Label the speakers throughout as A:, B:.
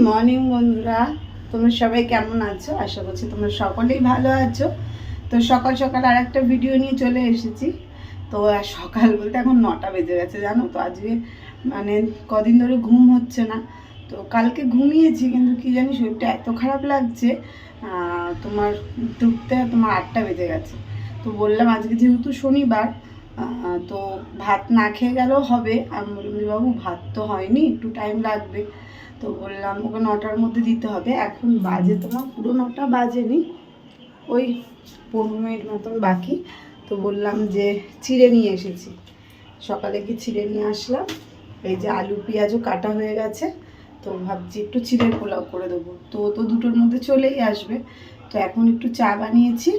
A: Morning বন্ধুরা, তোমরা সবাই কেমন আছো? আশা করছি তোমরা সকলেই ভালো আছো। তো সকাল সকাল আর একটা ভিডিও নিয়ে চলে এসেছি। তো সকাল বলতে এখন 9টা বেজে গেছে, জানো তো। আজকে মানে কদিন ধরে ঘুম হচ্ছে না। তো কালকে ঘুমিয়েছি, কিন্তু কি জানি শরীরটা এত খারাপ লাগছে, তোমার উঠতে তোমার 8টা বেজে গেছে। তো বললাম আজকে যেহেতু শনিবার, তো ভাত না খেয়ে গেলেও হবে। আমি বললাম যে বাবু ভাত তো হয়নি, একটু টাইম লাগবে। তো বললাম ওকে 9টার মধ্যে দিতে হবে। এখন বাজে তোমার পুরো 9টা বাজেনি, ওই 15 মিনিট মতন বাকি। তো বললাম যে চিড়ে নিয়ে এসেছি, সকালে কি চিড়ে নিয়ে আসলাম। এই যে আলু পেঁয়াজও কাটা হয়ে গেছে, তো ভাবছি একটু চিড়ের পোলাও করে দেবো। তো তো দুটোর মধ্যে চলেই আসবে। তো এখন একটু চা বানিয়েছি,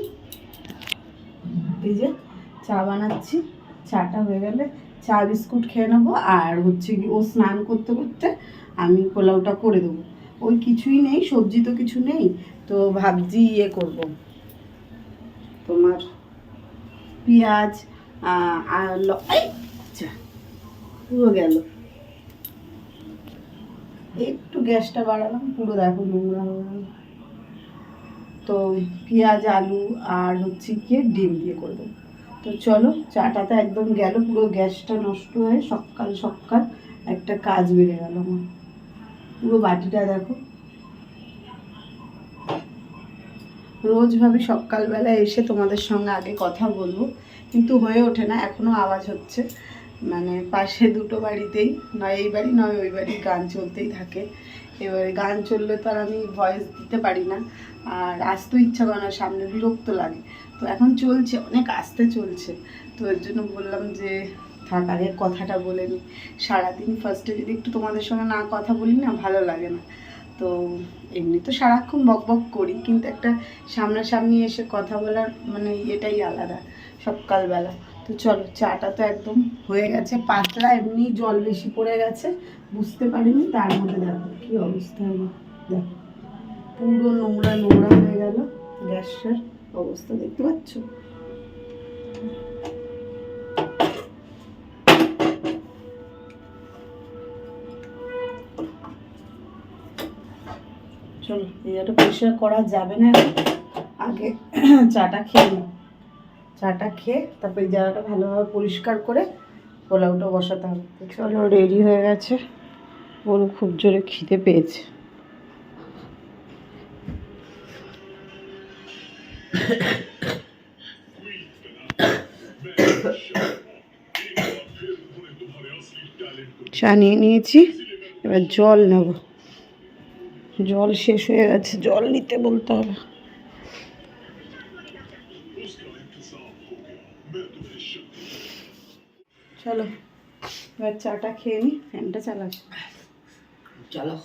A: এই যে চা বানাচ্ছি। চাটা হয়ে গেলে চা বিস্কুট খেয়ে নেবো। আর হচ্ছে কি, ও স্নান করতে করতে আমি পোলাওটা করে দেবো। ওই কিছুই নেই, সবজি তো কিছু নেই। তো ভাবছি ইয়ে করব, তোমার পেঁয়াজ আর আচ্ছা পুরো গেল, একটু গ্যাসটা বাড়ালাম, পুরো দেখো নোংরা হয়ে গেল। তো পেঁয়াজ আলু আর হচ্ছে কি ডিম দিয়ে করে দেবো। তো চলো, চাটা তো একদম গেল, পুরো গ্যাসটা নষ্ট হয়ে সকাল সকাল একটা কাজ বেড়ে গেল আমার। পুরো বাটিটা দেখো। রোজ ভাবি সকালবেলা এসে তোমাদের সঙ্গে আগে কথা বলবো, কিন্তু হয়ে ওঠে না। এখনও আওয়াজ হচ্ছে, মানে পাশে দুটো বাড়িতেই, নয় এই বাড়ি নয় ওই বাড়ি, গান চলতেই থাকে। এবারে গান চললে তো আর আমি ভয়েস দিতে পারি না, আর আসতেও ইচ্ছা করে না, সামনে বিরক্ত লাগে। তো এখন চলছে, অনেক আস্তে চলছে। তো এর জন্য বললাম যে থাক, আগে কথাটা বলে নিই। সারাদিন ফার্স্টে যদি একটু তোমাদের সঙ্গে না কথা বলি না, ভালো লাগে না। তো এমনি তো সারাক্ষণ বক বক করি, কিন্তু একটা সামনাসামনি এসে কথা বলার মানে এটাই আলাদা সকালবেলা। তো চলো, চাটা তো একদম হয়ে গেছে পাতলা, এমনি জল বেশি পড়ে গেছে, বুঝতে পারিনি। তার মধ্যে দেখো কী অবস্থা হলো, দেখো পুরো নোংরা নোংরা হয়ে গেল। গ্যাসের অবস্থা দেখতে পাচ্ছ। চলো, এই জায়গাটা পরিষ্কার করা যাবে না এখন, আগে চাটা খেয়ে নিই। চাটা খেয়ে তারপর এই জায়গাটা ভালোভাবে পরিষ্কার করে পোলাওটা বসাতে হবে। চলো, রেডি হয়ে গেছে। ওর খুব জোরে খিদে পেয়েছে। চা নিয়ে নিয়েছি, এবার জল নেব। জল শেষ হয়ে গেছে, জল নিতে বলতে হবে। চলো এবার চাটা খেয়ে নিই, ফ্যানটা চালাস। চলো,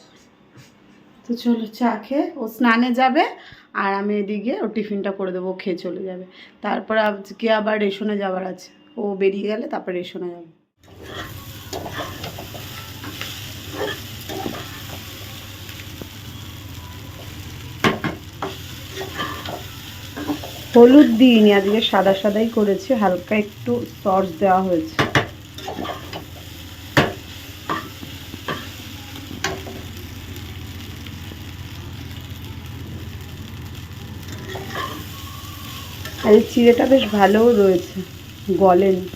A: তো চলো চা খেয়ে ও স্নানে যাবে, আর আমি এদিকে ও টিফিনটা করে দেবো, খেয়ে চলে যাবে। তারপর আজকে আবার রেশনে যাওয়ার আছে, ও বেরিয়ে গেলে তারপর রেশনে যাবে। হলুদ দিইনি আজকে, সাদা সাদাই করেছি, হালকা একটু সস দেওয়া হয়েছে। আর এই চিড়েটা বেশ ভালোও রয়েছে, গলেনি।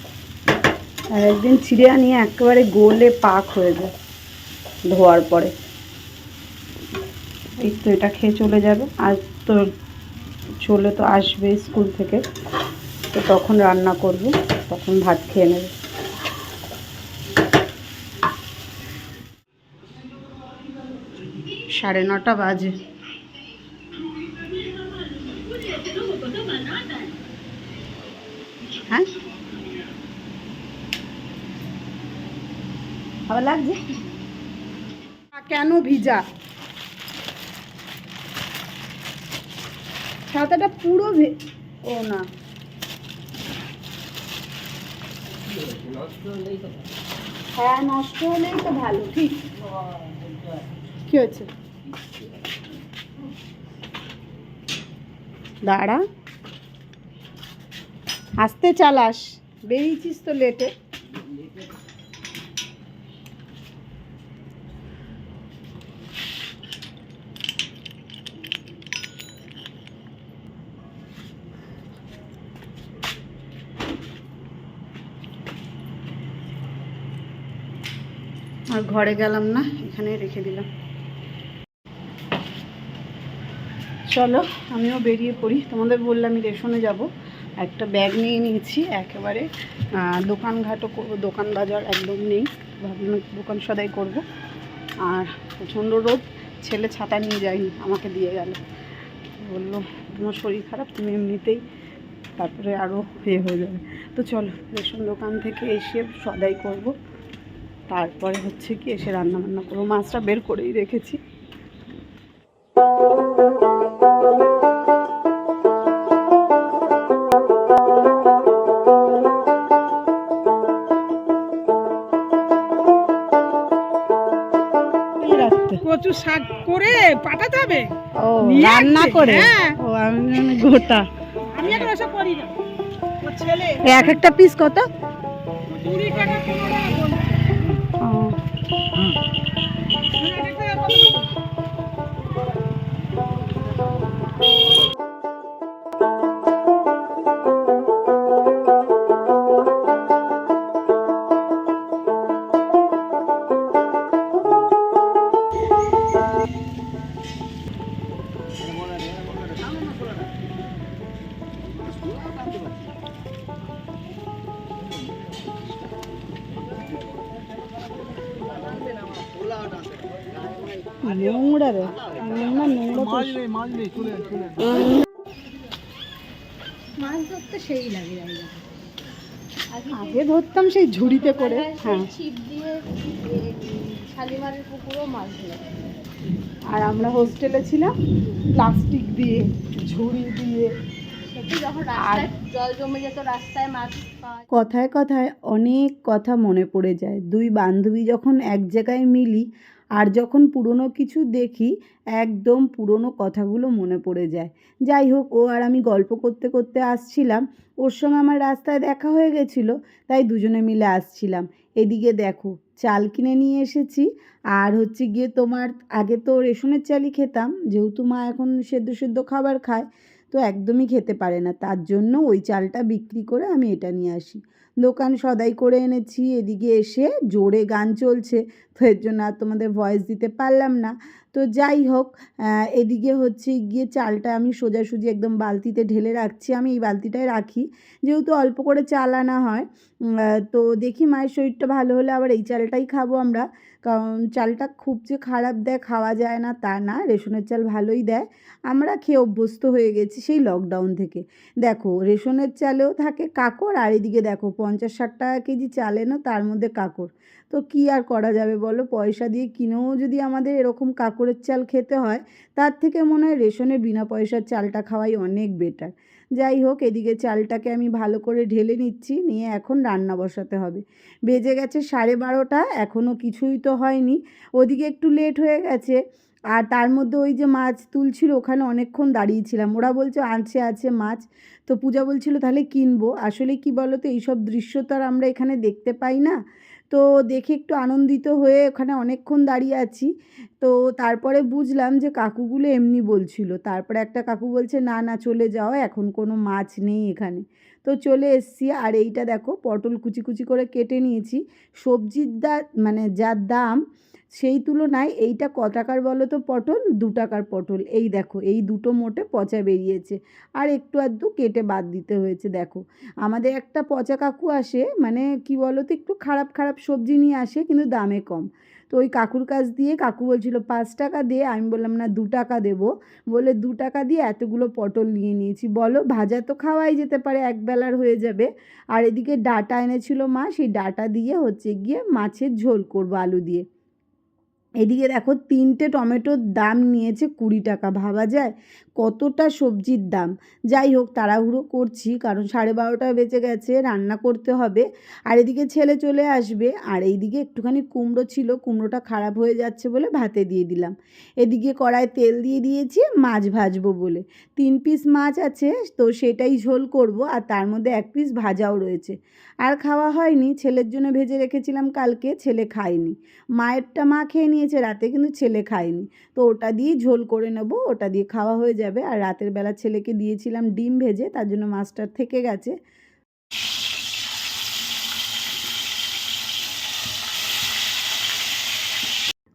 A: আর একদিন চিড়ে আনিয়ে একেবারে গলে পাক হয়ে যায় ধোয়ার পরে। এই তো এটা খেয়ে চলে যাবে। আর তো চলে তো আসবে স্কুল থেকে, তো তখন রান্না করব, তখন ভাত খেয়ে নেবে। সাড়ে 9টা বাজে। হ্যাঁ, ভালো লাগছে। কেন ভিজা ছাতাটা পুরো ও না, হ্যাঁ নষ্ট হলেই তো ভালো। ঠিক কি হয়েছে, দাঁড়া, আস্তে চালাস, বেরিয়েছিস তো লেটে। আর ঘরে গেলাম না, এখানে রেখে দিলাম। চলো আমিও বেরিয়ে পড়ি। তোমাদের বললাম আমি রেশনে যাব, একটা ব্যাগ নিয়ে নিয়েছি, একেবারে দোকানঘাটও করবো, দোকান বাজার একদম নেই, ভাবলাম দোকান সদাই করব। আর প্রচণ্ড রোদ, ছেলে ছাতা নিয়ে যায়নি, আমাকে দিয়ে গেল, বললো তোমার শরীর খারাপ, তুমি এমনিতেই তারপরে আরও হয়ে যাবে। তো চলো রেশন দোকান থেকে এসে সদাই করব, তারপরে হচ্ছে কি এসে রান্নাবান্না করবো। মাছটা বের করেই রেখেছি।
B: কচু শাক করে পাঠাতে হবে,
A: ও রান্না করে, ও আমি গোটা,
B: আমি এখন ওসব করি না। ও ছেলে
A: এক একটা পিস কত?
B: 20 টাকা 15 টাকা বলছে।
A: নোংরা রে, নোংরা
B: মাছ ধরতে সেই লাগে,
A: আগে ধরতাম সেই ঝুড়িতে করে। হ্যাঁ,
B: ছিপ দিয়ে শালিমারের পুকুরও মাছ ধরে।
A: আর আমরা হোস্টেলে ছিলাম প্লাস্টিক দিয়ে, ঝুড়ি দিয়ে।
B: যখন রাস্তায় জল জমে যেত, রাস্তায় মাছ
A: কথায় কথায় অনেক কথা মনে পড়ে যায়। দুই বান্ধবী যখন এক জায়গায় মিলি আর যখন পুরনো কিছু দেখি, একদম পুরনো কথাগুলো মনে পড়ে যায়। যাই হোক, ও আর আমি গল্প করতে করতে আসছিলাম, ওর সঙ্গে আমার রাস্তায় দেখা হয়ে গেছিলো, তাই দুজনে মিলে আসছিলাম। এদিকে দেখো চাল কিনে নিয়ে এসেছি, আর হচ্ছে গিয়ে তোমার আগে তো রেশনের চালই খেতাম, যেহেতু মা এখন সেদ্ধ সেদ্ধ খাবার খায়, তো একদমই খেতে পারে না, তার জন্য ওই চালটা বিক্রি করে আমি এটা নিয়ে আসি। দোকান সদাই করে এনেছি, এদিকে এসে জোরে গান চলছে, তো এর জন্য আর তোমাদের ভয়েস দিতে পারলাম না। তো যাই হোক, এদিকে হচ্ছে গিয়ে চালটা আমি সোজাসুজি একদম বালতিতে ঢেলে রাখছি। আমি এই বালতিটায় রাখি, যেহেতু অল্প করে চাল আনা হয়। তো দেখি মায়ের শরীরটা ভালো হলে আবার এই চালটাই খাবো আমরা, কারণ চালটা খুব যে খারাপ দেয়, খাওয়া যায় না তা না, রেশনের চাল ভালোই দেয়, আমরা খেয়ে অভ্যস্ত হয়ে গেছি সেই লকডাউন থেকে। দেখো রেশনের চালেও থাকে কাঁকড়, আর এদিকে দেখো 50-60 টাকা কেজি চাল এনো, তার মধ্যে কাঁকড়। তো কী আর করা যাবে বলো, পয়সা দিয়ে কিনেও যদি আমাদের এরকম কাঁকড়ের চাল খেতে হয়, তার থেকে মনে হয় রেশনে বিনা পয়সার চালটা খাওয়াই অনেক বেটার। যাই হোক, এদিকে চালটাকে আমি ভালো করে ঢেলে নিচ্ছি, নিয়ে এখন রান্না বসাতে হবে। বেজে গেছে 12:30, এখনও কিছুই তো হয়নি। ওদিকে একটু লেট হয়ে গেছে, আর তার মধ্যে ওই যে মাছ তুলছিল ওখানে অনেকক্ষণ দাঁড়িয়েছিলাম, ওরা বলছে আছে মাছ, তো পূজা বলছিল তাহলে কিনবো। আসলে কি বলো তো, এইসব দৃশ্য তো আর আমরা এখানে দেখতে পাই না, তো দেখে একটু আনন্দিত হয়ে ওখানে অনেকক্ষণ দাঁড়িয়ে আছি। তো তারপরে বুঝলাম যে কাকুগুলো এমনি বলছিল, তারপরে একটা কাকু বলছে না না চলে যাও, এখন কোনো মাছ নেই এখানে। তো চলে এসছি। আর এইটা দেখো পটল কুচি কুচি করে কেটে নিয়েছি। সবজির মানে যা দাম, সেই তুলনায় এইটা ক টাকার বলো তো পটল? 2 টাকার পটল। এই দেখো এই দুটো মোটে পচা বেরিয়েছে, আর একটু আধটু কেটে বাদ দিতে হয়েছে। দেখো আমাদের একটা পচা কাকু আসে, মানে কি বলো তো, একটু খারাপ খারাপ সবজি নিয়ে আসে কিন্তু দামে কম। তো ওই কাকুর কাছ দিয়ে কাকু বলছিল 5 টাকা দে, আমি বললাম না 2 টাকা দেবো, বলে 2 টাকা দিয়ে এতগুলো পটল নিয়ে নিয়েছি। বলো ভাজা তো খাওয়াই যেতে পারে, একবেলার হয়ে যাবে। আর এদিকে ডাঁটা এনেছিল মা, সেই ডাঁটা দিয়ে হচ্ছে গিয়ে মাছের ঝোল করবো আলু দিয়ে। এদিকে দেখো 3টে টমেটোর দাম নিয়েছে 20 টাকা, ভাবা যায় কতটা সবজির দাম। যাই হোক তাড়াহুড়ো করছি, কারণ 12:30 বেজে গেছে, রান্না করতে হবে। আর এদিকে ছেলে চলে আসবে, আর এইদিকে একটুখানি কুমড়ো ছিল, কুমড়োটা খারাপ হয়ে যাচ্ছে বলে ভাতে দিয়ে দিলাম। এদিকে কড়ায় তেল দিয়ে দিয়েছি মাছ ভাজবো বলে, 3 পিস মাছ আছে, তো সেটাই ঝোল করব, আর তার মধ্যে 1 পিস ভাজাও রয়েছে। আর খাওয়া হয়নি, ছেলের জন্য ভেজে রেখেছিলাম কালকে, ছেলে খায়নি। মায়েরটা মা খেয়ে নিয়েছে রাতে, কিন্তু ছেলে খায়নি, তো ওটা দিয়েই ঝোল করে নেব, ওটা দিয়ে খাওয়া হয়ে যাবে। আর রাতের বেলা ছেলেকে দিয়েছিলাম ডিম ভেজে, তার জন্য মাছটা থেকে গেছে।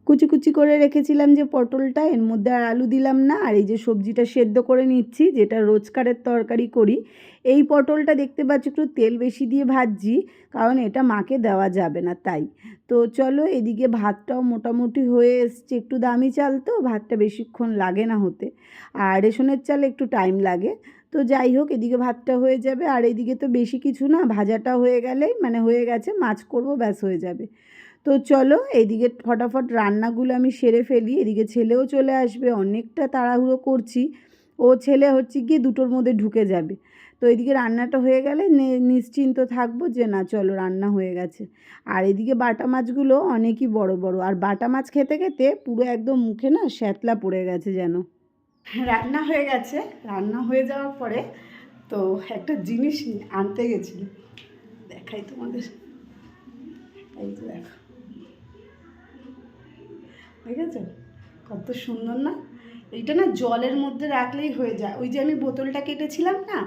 A: কুচি কুচি করে রেখেছিলাম যে পটলটা, এর মধ্যে আর আলু দিলাম না। আর এই যে সবজিটা সেদ্ধ করে নিচ্ছি, যেটা রোজকারের তরকারি করি। এই পটলটা দেখতে পাচ্ছ একটু তেল বেশি দিয়ে ভাজছি, কারণ এটা মাকে দেওয়া যাবে না তাই। তো চলো, এদিকে ভাতটাও মোটামুটি হয়ে এসছে, একটু দামি চাল তো ভাতটা বেশিক্ষণ লাগে না হতে, আর রেশনের চালে একটু টাইম লাগে। তো যাই হোক, এদিকে ভাতটা হয়ে যাবে, আর এদিকে তো বেশি কিছু না, ভাজাটা হয়ে গেলেই মানে হয়ে গেছে, মাছ করব ব্যাস হয়ে যাবে। তো চলো এইদিকে ফটাফট রান্নাগুলো আমি সেরে ফেলি, এদিকে ছেলেও চলে আসবে, অনেকটা তাড়াহুড়ো করছি। ও ছেলে হচ্ছে গিয়ে 2টোর মধ্যে ঢুকে যাবে। তো এদিকে রান্নাটা হয়ে গেলে নিশ্চিন্ত থাকবো যে না চলো রান্না হয়ে গেছে। আর এদিকে বাটা মাছগুলো অনেকই বড় বড়, আর বাটা মাছ খেতে খেতে পুরো একদম মুখে না শ্যাতলা পড়ে গেছে যেন। রান্না হয়ে গেছে, রান্না হয়ে যাওয়ার পরে তো একটা জিনিস আনতে গেছিল, দেখাই তোমাদের। এই তো দেখো, দেখেছো কত সুন্দর না? এইটা না জলের মধ্যে রাখলেই হয়ে যায়। ওই যে আমি বোতলটা কেটেছিলাম না,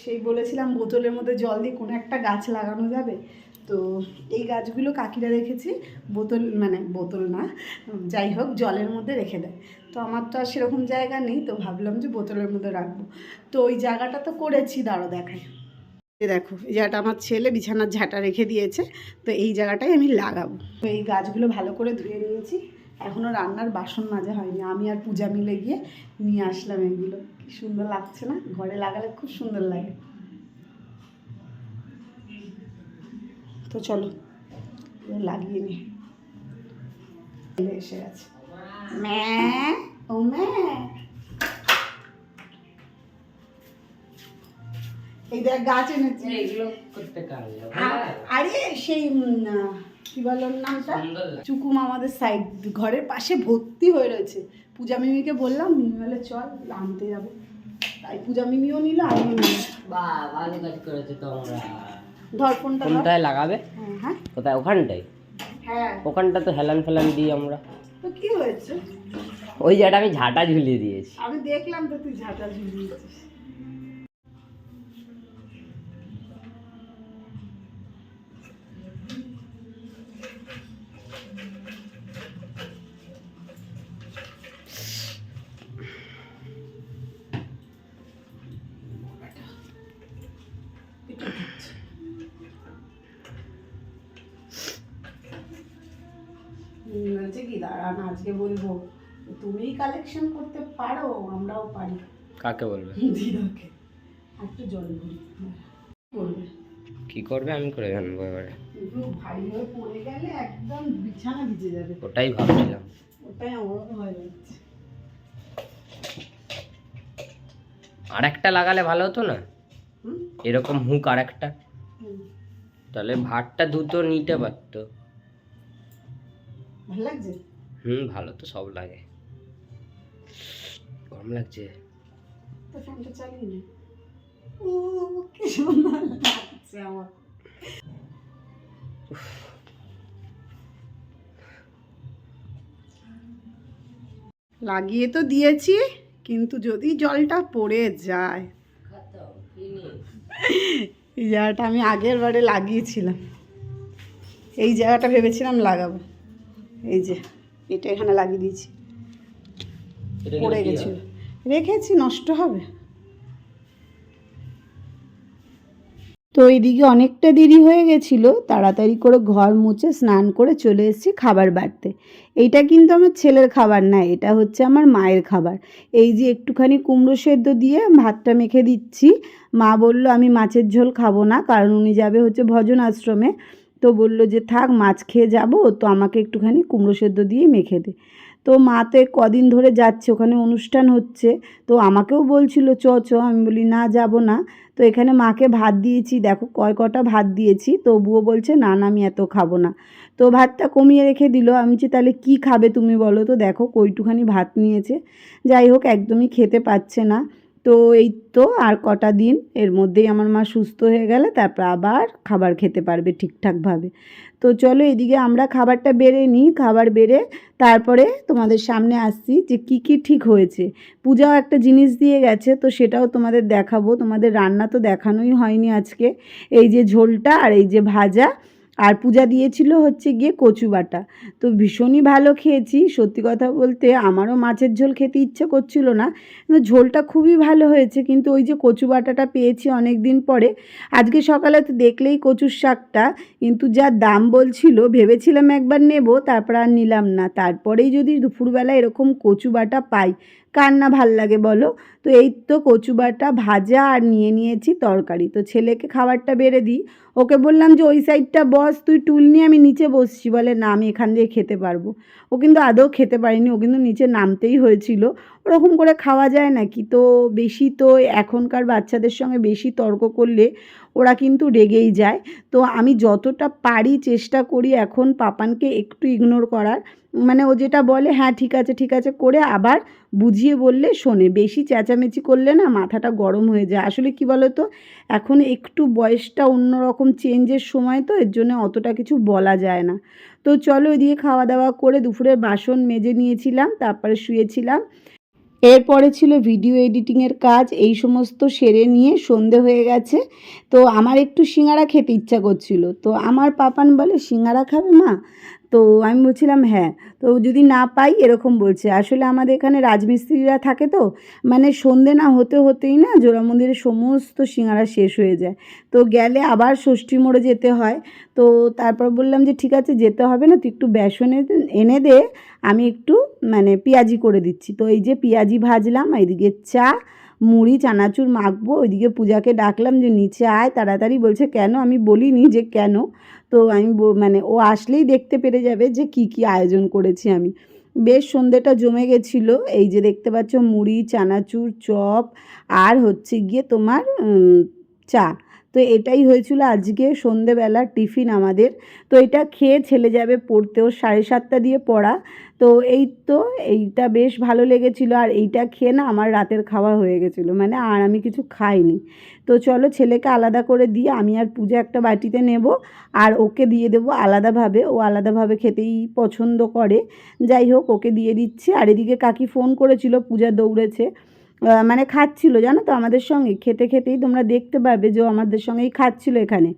A: সেই বলেছিলাম বোতলের মধ্যে জল দিয়ে কোনো একটা গাছ লাগানো যাবে। তো এই গাছগুলো কাকিরা রেখেছি বোতল, মানে বোতল না, যাই হোক জলের মধ্যে রেখে দেয়। তো আমার তো আর সেরকম জায়গা নেই, তো ভাবলাম যে বোতলের মধ্যে রাখবো। তো ওই জায়গাটা তো করেছি, দাঁড়ো দেখাই। এই দেখো, এই জায়গাটা আমার ছেলে বিছানার ঝাঁটা রেখে দিয়েছে, তো এই জায়গাটাই আমি লাগাবো। তো এই গাছগুলো ভালো করে ধুয়ে নিয়েছি, এখনও রান্নার বাসন মাজা হয়নি, আমি আর পূজা মিলে গিয়ে নিয়ে আসলাম। এগুলো কি সুন্দর লাগছে না? ঘরে লাগালে খুব সুন্দর লাগে। তো চলো লাগিয়ে নি। এসে গেছে ম্যা, ও ম্যা। এই দেখ গাছ এনেছি,
C: এগুলো করতে কারণ
A: আরে সেই কি বলো নামটা, চুকুম আমাদের সাইড ঘরের পাশে ভর্তি হয়ে রয়েছে। পূজা মিমিকে বললাম, মিমি বলে চল আনতে যাবো, তাই পূজা মিমিও নিল, আমিও নিলাম।
C: বাহ, ভালো কাজ করেছো তোমরা।
A: ধর ফোনটা,
C: কোনটায় লাগাবে?
A: হ্যাঁ
C: কোথায়? ওখানটায়?
A: হ্যাঁ।
C: ওখানটা তো হেলান ফেলান দিই আমরা।
A: তো কি হয়েছে?
C: ওই জায়গাটা আমি ঝাঁটা ঝুলিয়ে দিয়েছি।
A: আমি দেখলাম তো তুই ঝাঁটা ঝুলিয়েছিস। বলছে কি দাঁড়ান আজকে বলবো, তুমিই কালেকশন করতে পারো, আমরাও পারি।
C: কাকে বলবে?
A: দিদাকে একটু জল ভরি করবে।
C: কি করবে? আমি করে জানবো এবারে।
A: একটু ভারী হয়ে পড়ে গেলে একদম বিছানা ভিজে যাবে।
C: ওটাই ভাবছিলাম।
A: ওটাই আমার ভয় লাগছে।
C: আর একটা লাগালে ভালো হতো না?
A: হুম,
C: এরকম হুক আর একটা,
A: হুম,
C: তাহলে ভাতটা দ্রুত নিতে পারতো।
A: ভালো লাগছে।
C: ভালো তো সব লাগে। গরম লাগছে।
A: তো ফ্যানটা চালিয়ে নে। ও কি সুন্দর লাগছে আমার। লাগিয়ে তো দিয়েছি, কিন্তু যদি জলটা পড়ে যায়। এই জায়গাটা আমি আগের বারে লাগিয়েছিলাম, এই জায়গাটা ভেবেছিলাম লাগাবো, এই যে এটা এখানে লাগিয়ে দিয়েছি, পড়ে গেছিল, রেখেছি নষ্ট হবে। তো এইদিকে অনেকটা দেরি হয়ে গেছিলো, তাড়াতাড়ি করে ঘর মুছে স্নান করে চলে এসেছি খাবার বাড়তে। এইটা কিন্তু আমার ছেলের খাবার না, এটা হচ্ছে আমার মায়ের খাবার। এই যে একটুখানি কুমড়ো সেদ্ধ দিয়ে ভাতটা মেখে দিচ্ছি। মা বলল আমি মাছের ঝোল খাবো না, কারণ উনি যাবে হচ্ছে ভজন আশ্রমে। তো বলল যে থাক মাছ খেয়ে যাবো, তো আমাকে একটুখানি কুমড়ো সেদ্ধ দিয়ে মেখে দে। তো মা তো কদিন ধরে যাচ্ছে, ওখানে অনুষ্ঠান হচ্ছে, তো আমাকেও বলছিল চ চ, আমি বলি না যাব না। তো এখানে মাকে ভাত দিয়েছি, দেখো কটা ভাত দিয়েছি, তবুও বলছে না না আমি এত খাবো না। তো ভাতটা কমিয়ে রেখে দিল। আমি বলছি তাহলে কী খাবে তুমি বলো, তো দেখো কইটুখানি ভাত নিয়েছে। যাই হোক একদমই খেতে পাচ্ছে না। তো এই তো আর কটা দিন, এর মধ্যেই আমার মা সুস্থ হয়ে গেলে তারপর আবার খাবার খেতে পারবে ঠিকঠাকভাবে। তো চলো এদিকে আমরা খাবারটা বেড়ে নিই, খাবার বেড়ে তারপরে তোমাদের সামনে আসছি যে কি কি ঠিক হয়েছে। পূজাও একটা জিনিস দিয়ে গেছে, তো সেটাও তোমাদের দেখাবো। তোমাদের রান্না তো দেখানোই হয়নি আজকে, এই যে ঝোলটা আর এই যে ভাজা আর পূজা দিয়েছিল হচ্ছে গিয়ে কচু বাটা। তো ভীষণই ভালো খেয়েছি। সত্যি কথা বলতে আমারও মাছের ঝোল খেতে ইচ্ছে করছিল না, কিন্তু ঝোলটা খুবই ভালো হয়েছে। কিন্তু ওই যে কচু বাটাটা পেয়েছি অনেক দিন পরে, আজকে সকালে তো দেখলেই কচুর শাকটা, কিন্তু যা দাম বলছিল ভেবেছিলাম একবার নেব, তারপর আর নিলাম না। তারপরেই যদি দুপুরবেলা এরকম কচু বাটা পাই, কার না ভাল লাগে বলো। তো এই তো কচু বাটা ভাজা আর নিয়ে নিয়েছি তরকারি। তো ছেলেকে খাবারটা বেড়ে দিই, ওকে বললাম যে ওই সাইডটা বস, তুই টুল নিয়ে আমি নিচে বসছি। বলে না, আমি এখান দিয়ে খেতে পারবো। ও কিন্তু আদৌ খেতে পারেনি, ও কিন্তু নিচে নামতেই হয়েছিল। ওরকম করে খাওয়া যায় নাকি? তো বেশি তো এখনকার বাচ্চাদের সঙ্গে বেশি তর্ক করলে ওরা কিন্তু রেগেই যায়। তো আমি যতটা পারি চেষ্টা করি এখন পাপানকে একটু ইগনোর করার, মানে ও যেটা বলে হ্যাঁ ঠিক আছে ঠিক আছে করে আবার বুঝিয়ে বললে শোনে। বেশি চেঁচামেচি করলে না মাথাটা গরম হয়ে যায়। আসলে কি বলো তো, এখন একটু বয়সটা অন্যরকম চেঞ্জের সময়, তো এর জন্য অতটা কিছু বলা যায় না। তো চলো এদিকে খাওয়া দাওয়া করে দুপুরের বাসন মেজে নিয়েছিলাম, তারপরে শুয়েছিলাম। এরপরে ছিল ভিডিও এডিটিংয়ের কাজ, এই সমস্ত সেরে নিয়ে সন্ধে হয়ে গেছে। তো আমার একটু সিঙ্গারা খেতে ইচ্ছা করছিল। তো আমার পাপান বলে সিঙ্গারা খাবে মা? তো আমি বলছিলাম হ্যাঁ। তো যদি না পাই এরকম বলছে। আসলে আমাদের এখানে রাজমিস্ত্রিরা থাকে, তো মানে সন্ধে না হতে হতেই না জোড়া মন্দিরের সমস্ত সিঙ্গারা শেষ হয়ে যায়। তো গেলে আবার ষষ্ঠী মোড়ে যেতে হয়। তো তারপর বললাম যে ঠিক আছে যেতে হবে না, তুই একটু বেসন এনে দে, আমি একটু মানে পেঁয়াজি করে দিচ্ছি। তো এই যে পেঁয়াজি ভাজলাম, এইদিকে চা, মুড়ি চানাচুর মাখবো। ওইদিকে পূজাকে ডাকলাম যে নিচে আয় তাড়াতাড়ি। বলছে কেন? আমি বলিনি যে কেন। তো আমি মানে ও আসলেই দেখতে পেরে যাবে যে কি কি আয়োজন করেছি আমি। বেশ সন্ধেটা জমে গেছিলো। এই যে দেখতে পাচ্ছ মুড়ি চানাচুর চপ আর হচ্ছে গিয়ে তোমার চা। তো এটাই হয়েছিল আজকে সন্ধেবেলার টিফিন আমাদের। তো এটা খেয়ে ছেলে যাবে পড়তে, ওর 7:30 দিয়ে পড়া। তো এই তো এইটা বেশ ভালো লেগেছিলো। আর এইটা খেয়ে না আমার রাতের খাওয়া হয়ে গেছিলো, মানে আর আমি কিছু খাইনি। তো চলো ছেলেকে আলাদা করে দিয়ে আমি আর পূজা একটা বাটিতে নেব, আর ওকে দিয়ে দেবো আলাদাভাবে। ও আলাদাভাবে খেতেই পছন্দ করে। যাই হোক, ওকে দিয়ে দিচ্ছি। আর এদিকে কাকি ফোন করেছিল, পূজা দৌড়েছে, মানে খাচ্ছিল জানো তো আমাদের সঙ্গে। খেতে খেতেই তোমরা দেখতে পাবে যে ও আমাদের সঙ্গেই খাচ্ছিল এখানে।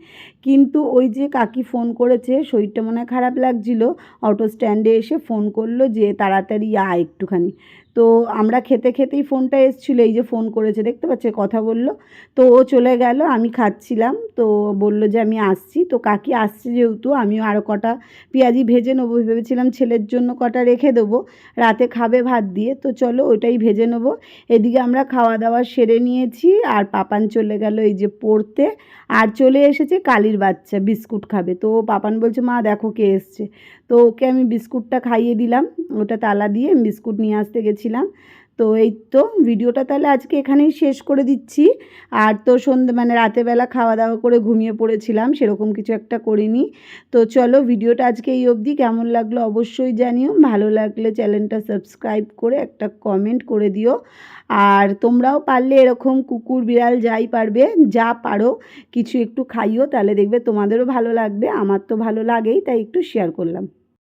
A: কিন্তু ওই যে কাকি ফোন করেছে, শরীরটা মনে হয় খারাপ লাগছিল, অটো স্ট্যান্ডে এসে ফোন করলো যে তাড়াতাড়ি আয় একটুখানি। তো আমরা খেতে খেতেই ফোনটা এসেছিলো, এই যে ফোন করেছে দেখতে পাচ্ছে, কথা বললো। তো ও চলে গেল, আমি খাচ্ছিলাম। তো বলল যে আমি আসছি। তো কাকি আসছে যেহেতু আমিও আরও কটা পেঁয়াজি ভেজে নেবো ভেবেছিলাম, ছেলের জন্য কটা রেখে দেবো, রাতে খাবে ভাত দিয়ে। তো চলো ওইটাই ভেজে নেবো। এদিকে আমরা খাওয়া দাওয়া সেরে নিয়েছি, আর পাপান চলে গেল এই যে পড়তে। আর চলে এসেছে কালির বাচ্চা, বিস্কুট খাবে। তো পাপান বলছে মা দেখো কে এসছে। তো ওকে আমি বিস্কুটটা খাইয়ে দিলাম, ওটা তালা দিয়ে আমি বিস্কুট নিয়ে আসতে গেছিলাম। তো এই তো ভিডিওটা তাহলে আজকে এখানেই শেষ করে দিচ্ছি। আর তো সন্ধ্যে মানে রাতেরবেলা খাওয়া দাওয়া করে ঘুমিয়ে পড়েছিলাম, সেরকম কিছু একটা করিনি। তো চলো ভিডিওটা আজকে এই অবধি। কেমন লাগলো অবশ্যই জানিও, ভালো লাগলে চ্যানেলটা সাবস্ক্রাইব করে একটা কমেন্ট করে দিও। আর তোমরাও পারলে এরকম কুকুর বিড়াল যাই পারবে, যা পারো কিছু একটু খাইও, তাহলে দেখবে তোমাদেরও ভালো লাগবে। আমার তো ভালো লাগেই, তাই একটু শেয়ার করলাম।